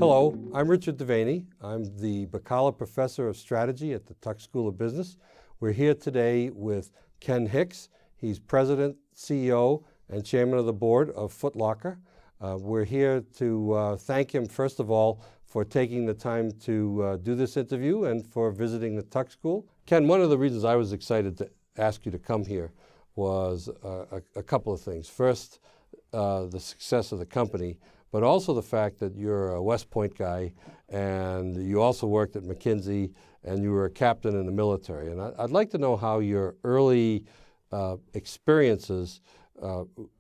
Hello, I'm Richard Devaney. I'm the Bacala Professor of Strategy at the Tuck School of Business. We're here today with Ken Hicks. He's President, CEO, and Chairman of the Board of Footlocker. We're here to thank him, first of all, for taking the time to do this interview and for visiting the Tuck School. Ken, one of the reasons I was excited to ask you to come here was a couple of things. First, the success of the company, but also the fact that you're a West Point guy and you also worked at McKinsey and you were a captain in the military. And I'd like to know how your early experiences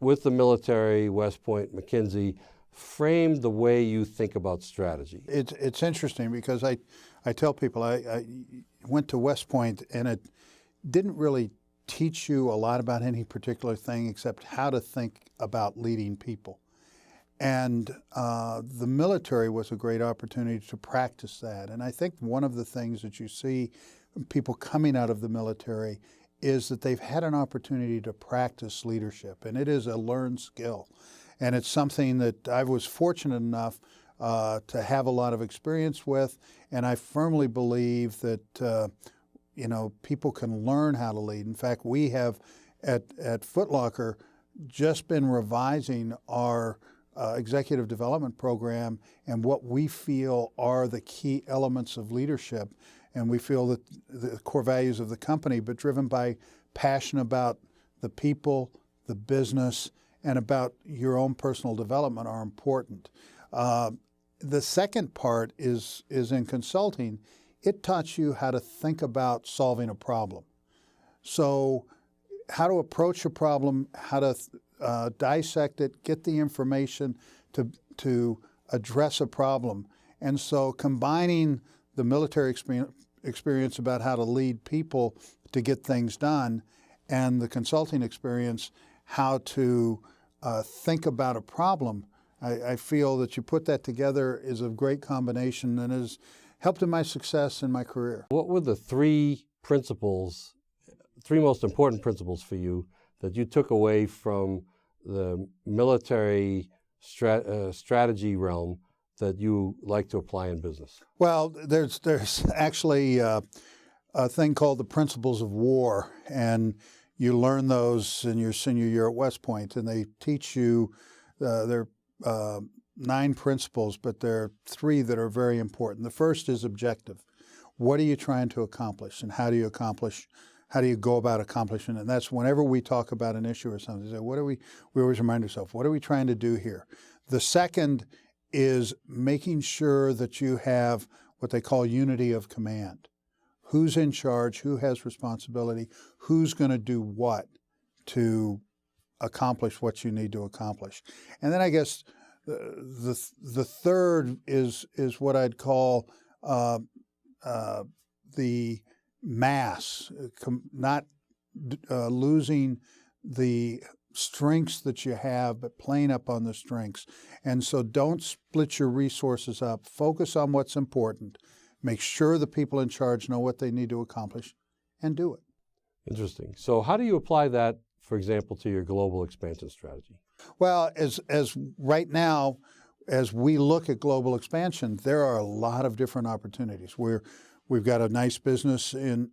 with the military, West Point, McKinsey, framed the way you think about strategy. It's interesting because I tell people I went to West Point and it didn't really teach you a lot about any particular thing except how to think about leading people. And the military was a great opportunity to practice that. And I think one of the things that you see people coming out of the military is that they've had an opportunity to practice leadership. And it is a learned skill. And it's something that I was fortunate enough to have a lot of experience with. And I firmly believe that people can learn how to lead. In fact, we have at Footlocker just been revising our executive development program and what we feel are the key elements of leadership. And we feel that the core values of the company, but driven by passion about the people, the business, and about your own personal development are important. The second part is in consulting. It taught you how to think about solving a problem. So how to approach a problem, how to dissect it, get the information to address a problem. And so combining the military experience about how to lead people to get things done and the consulting experience, how to think about a problem, I feel that you put that together is a great combination and has helped in my success in my career. What were the three most important principles for you that you took away from the military strategy realm that you like to apply in business? Well, there's actually a thing called the principles of war, and you learn those in your senior year at West Point, and they teach you, there are 9 principles, but there are 3 that are very important. The first is objective. What are you trying to accomplish, and how do you go about accomplishing it? And that's whenever we talk about an issue or something, say, we always remind ourselves, what are we trying to do here? The second is making sure that you have what they call unity of command. Who's in charge, who has responsibility, who's going to do what to accomplish what you need to accomplish. And then I guess the third is what I'd call the mass, not losing the strengths that you have, but playing up on the strengths. And so don't split your resources up. Focus on what's important. Make sure the people in charge know what they need to accomplish and do it. Interesting. So how do you apply that, for example, to your global expansion strategy? Well, as right now, as we look at global expansion, there are a lot of different opportunities. We've got a nice business in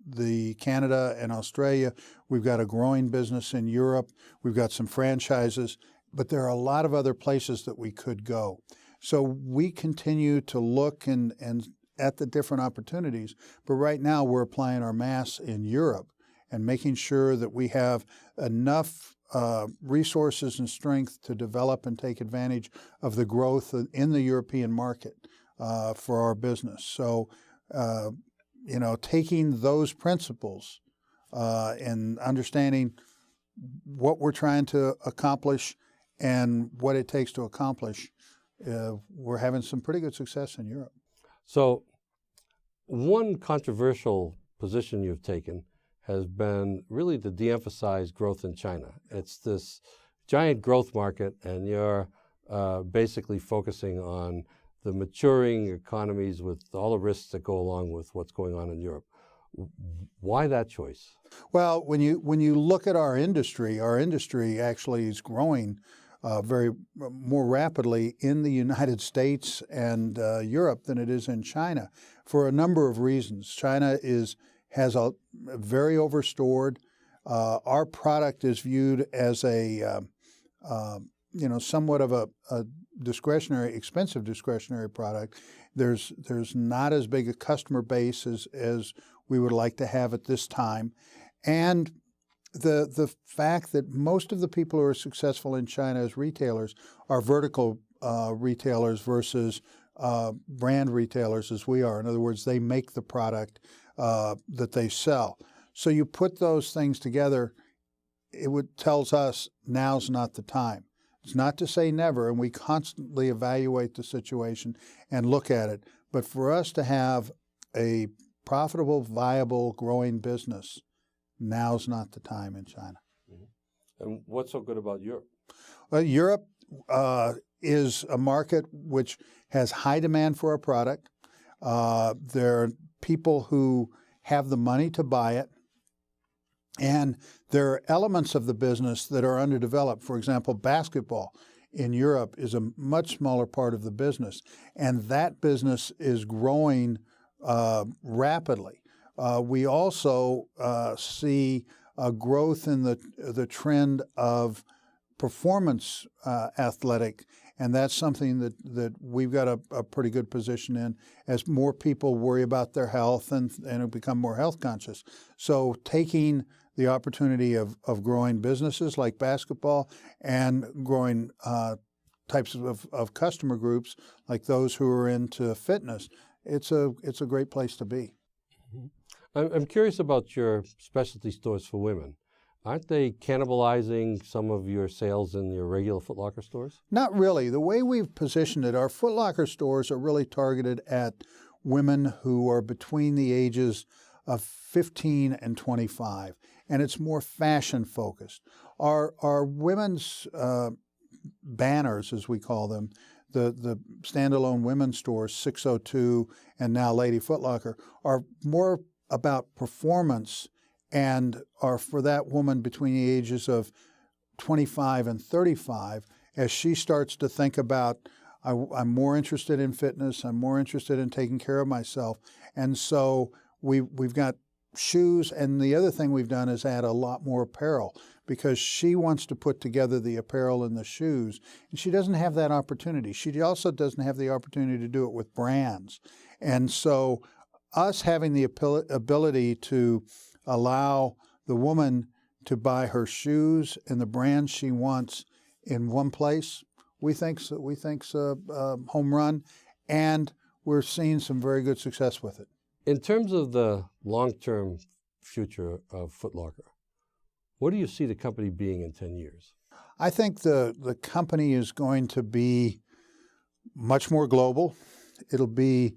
the Canada and Australia. We've got a growing business in Europe. We've got some franchises, but there are a lot of other places that we could go. So we continue to look and at the different opportunities, but right now we're applying our mass in Europe and making sure that we have enough resources and strength to develop and take advantage of the growth in the European market for our business. So, taking those principles and understanding what we're trying to accomplish and what it takes to accomplish, we're having some pretty good success in Europe. So one controversial position you've taken has been really to de-emphasize growth in China. It's this giant growth market, and you're basically focusing on the maturing economies with all the risks that go along with what's going on in Europe. Why that choice? Well, when you look at our industry actually is growing more rapidly in the United States and Europe than it is in China for a number of reasons. China has a very overstored. Our product is viewed as a somewhat of a expensive discretionary product. There's not as big a customer base as we would like to have at this time, and the fact that most of the people who are successful in China as retailers are vertical retailers versus brand retailers as we are. In other words, they make the product that they sell. So you put those things together, tells us now's not the time. It's not to say never, and we constantly evaluate the situation and look at it. But for us to have a profitable, viable, growing business, now's not the time in China. Mm-hmm. And what's so good about Europe? Europe is a market which has high demand for our product. There are people who have the money to buy it. And there are elements of the business that are underdeveloped. For example, basketball in Europe is a much smaller part of the business, and that business is growing rapidly. We also see a growth in the trend of performance athletic, and that's something that we've got a pretty good position in as more people worry about their health and become more health conscious. So taking the opportunity of growing businesses like basketball and growing types of customer groups like those who are into fitness, it's a great place to be. Mm-hmm. I'm curious about your specialty stores for women. Aren't they cannibalizing some of your sales in your regular Footlocker stores? Not really. The way we've positioned it, our Footlocker stores are really targeted at women who are between the ages of 15 and 25, and it's more fashion focused. Our women's banners, as we call them, the standalone women's stores, 602 and now Lady Footlocker, are more about performance and are for that woman between the ages of 25 and 35 as she starts to think about, I'm more interested in fitness, I'm more interested in taking care of myself. And so we've got shoes, and the other thing we've done is add a lot more apparel because she wants to put together the apparel and the shoes, and she doesn't have that opportunity. She also doesn't have the opportunity to do it with brands. And so us having the ability to allow the woman to buy her shoes and the brand she wants in one place, we think's a home run, and we're seeing some very good success with it. In terms of the long-term future of Footlocker, what do you see the company being in 10 years? I think the company is going to be much more global. It'll be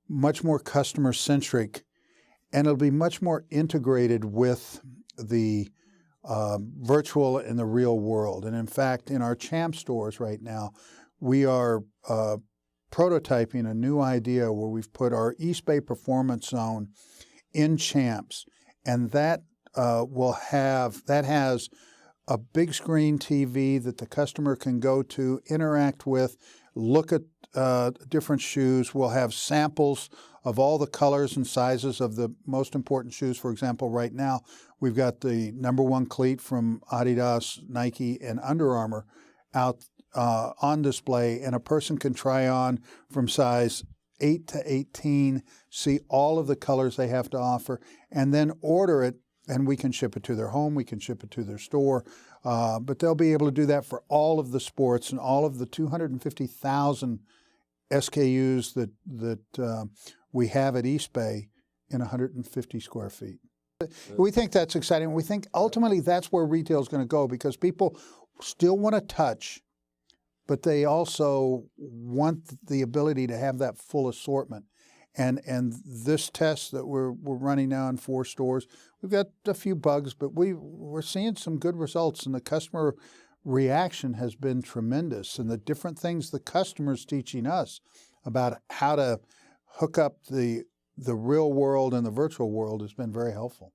much more customer-centric, and it'll be much more integrated with the virtual and the real world. And in fact, in our Champ stores right now, we are prototyping a new idea where we've put our East Bay Performance Zone in Champs, and that has a big screen TV that the customer can go to, interact with, look at different shoes. We'll have samples of all the colors and sizes of the most important shoes. For example, right now, we've got the #1 cleat from Adidas, Nike, and Under Armour out on display, and a person can try on from size 8 to 18, see all of the colors they have to offer, and then order it, and we can ship it to their home, we can ship it to their store, but they'll be able to do that for all of the sports and all of the 250,000 SKUs that we have at East Bay in 150 square feet. We think that's exciting. We think ultimately that's where retail is going to go because people still want to touch, but they also want the ability to have that full assortment. And this test that we're running now in 4 stores, we've got a few bugs, but we're seeing some good results, and the customer reaction has been tremendous. And the different things the customer's teaching us about how to hook up the real world and the virtual world has been very helpful.